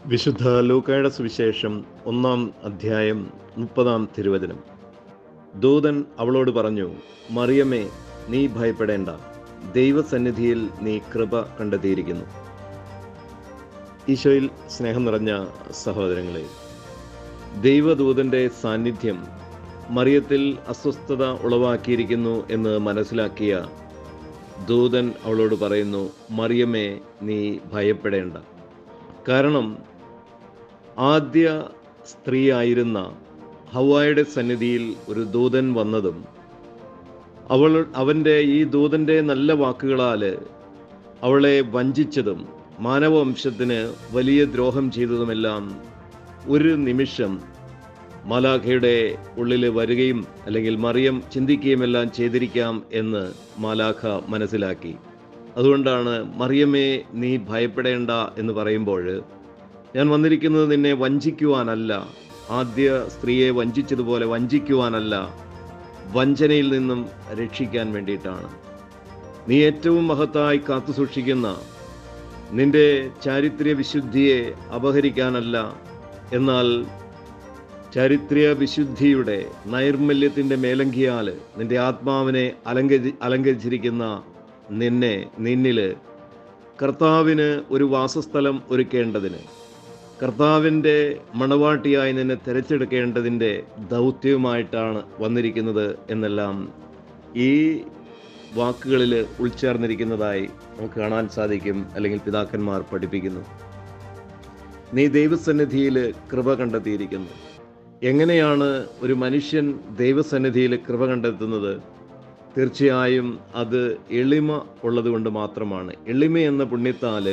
വിശുദ്ധ ലൂക്കായുടെ സുവിശേഷം 1-ാം അധ്യായം 30-ാം തിരുവചനം. ദൂതൻ അവളോട് പറഞ്ഞു, മറിയമേ, നീ ഭയപ്പെടേണ്ട, ദൈവസന്നിധിയിൽ നീ കൃപ കണ്ടെത്തിയിരിക്കുന്നു. ഈശോയിൽ സ്നേഹം നിറഞ്ഞ സഹോദരങ്ങളെ, ദൈവദൂതൻ്റെ സാന്നിധ്യം മറിയത്തിൽ അസ്വസ്ഥത ഉളവാക്കിയിരിക്കുന്നു എന്ന് മനസ്സിലാക്കിയ ദൂതൻ അവളോട് പറയുന്നു, മറിയമേ, നീ ഭയപ്പെടേണ്ട. കാരണം ആദ്യ സ്ത്രീയായിരുന്ന ഹവ്വായുടെ സന്നിധിയിൽ ഒരു ദൂതൻ വന്നതും അവൻ്റെ ഈ ദൂതൻ്റെ നല്ല വാക്കുകളാൽ അവളെ വഞ്ചിച്ചതും മാനവവംശത്തിന് വലിയ ദ്രോഹം ചെയ്തതുമെല്ലാം ഒരു നിമിഷം മാലാഖയുടെ ഉള്ളിൽ വരികയും അല്ലെങ്കിൽ മറിയം ചിന്തിക്കുകയും എല്ലാം ചെയ്തിരിക്കാം എന്ന് മാലാഖ മനസ്സിലാക്കി. അതുകൊണ്ടാണ് മറിയമേ, നീ ഭയപ്പെടേണ്ട എന്ന് പറയുമ്പോൾ, ഞാൻ വന്നിരിക്കുന്നത് നിന്നെ വഞ്ചിക്കുവാനല്ല, ആദ്യ സ്ത്രീയെ വഞ്ചിച്ചതുപോലെ വഞ്ചിക്കുവാനല്ല, വഞ്ചനയിൽ നിന്നും രക്ഷിക്കാൻ വേണ്ടിയിട്ടാണ്. നീ ഏറ്റവും മഹത്തായി കാത്തു സൂക്ഷിക്കുന്ന നിന്റെ ചാരിത്ര്യ വിശുദ്ധിയെ അപഹരിക്കാനല്ല, എന്നാൽ ചാരിത്ര്യ വിശുദ്ധിയുടെ നൈർമല്യത്തിൻ്റെ മേലങ്കിയാൽ നിന്റെ ആത്മാവിനെ അലങ്കരിച്ചിരിക്കുന്ന നിന്നിൽ കർത്താവിന് ഒരു വാസസ്ഥലം ഒരുക്കേണ്ടതിന്, കർത്താവിൻ്റെ മണവാട്ടിയായി നിന്നെ തിരഞ്ഞെടുക്കേണ്ടതിൻ്റെ ദൗത്യവുമായിട്ടാണ് വന്നിരിക്കുന്നത് എന്നെല്ലാം ഈ വാക്കുകളിൽ ഉൾച്ചേർന്നിരിക്കുന്നതായി നമുക്ക് കാണാൻ സാധിക്കും, അല്ലെങ്കിൽ പിതാക്കന്മാർ പഠിപ്പിക്കുന്നു. നീ ദൈവസന്നിധിയിൽ കൃപ കണ്ടെത്തിയിരിക്കുന്നു. എങ്ങനെയാണ് ഒരു മനുഷ്യൻ ദൈവസന്നിധിയിൽ കൃപ കണ്ടെത്തുന്നത്? തീർച്ചയായും അത് എളിമ ഉള്ളതുകൊണ്ട് മാത്രമാണ്. എളിമ എന്ന പുണ്യത്താൽ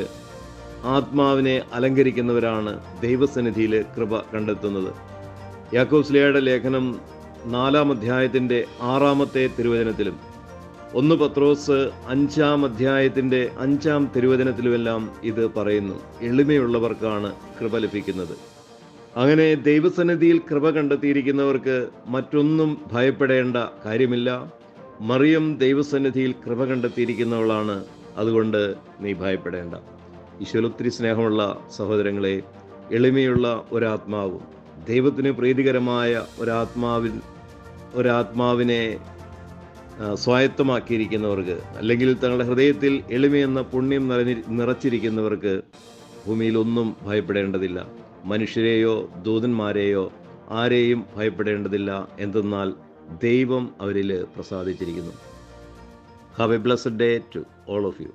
ആത്മാവിനെ അലങ്കരിക്കുന്നവരാണ് ദൈവസന്നിധിയിൽ കൃപ കണ്ടെത്തുന്നത്. യാക്കോബ് ശ്ലീഹായുടെ ലേഖനം 4-ാം അധ്യായത്തിൻ്റെ 6-ാമത്തെ തിരുവചനത്തിലും 1 പത്രോസ് 5-ാം അധ്യായത്തിൻ്റെ 5-ാം തിരുവചനത്തിലുമെല്ലാം ഇത് പറയുന്നു. എളിമയുള്ളവർക്കാണ് കൃപ ലഭിക്കുന്നത്. അങ്ങനെ ദൈവസന്നിധിയിൽ കൃപ കണ്ടെത്തിയിരിക്കുന്നവർക്ക് മറ്റൊന്നും ഭയപ്പെടേണ്ട കാര്യമില്ല. മറിയം ദൈവസന്നിധിയിൽ കൃപ കണ്ടെത്തിയിരിക്കുന്നവളാണ്, അതുകൊണ്ട് നീ ഭയപ്പെടേണ്ട. ഈശോയിൽ ഒത്തിരി സ്നേഹമുള്ള സഹോദരങ്ങളെ, എളിമയുള്ള ഒരാത്മാവും ദൈവത്തിന് പ്രീതികരമായ ഒരാത്മാവിനെ സ്വായത്തമാക്കിയിരിക്കുന്നവർക്ക്, അല്ലെങ്കിൽ തങ്ങളുടെ ഹൃദയത്തിൽ എളിമയെന്ന പുണ്യം നിറച്ചിരിക്കുന്നവർക്ക് ഭൂമിയിൽ ഒന്നും ഭയപ്പെടേണ്ടതില്ല. മനുഷ്യരെയോ ദൂതന്മാരെയോ ആരെയും ഭയപ്പെടേണ്ടതില്ല. എന്തെന്നാൽ ദൈവം അവരിൽ പ്രസാദിച്ചിരിക്കുന്നു. Have a blessed day to all of U.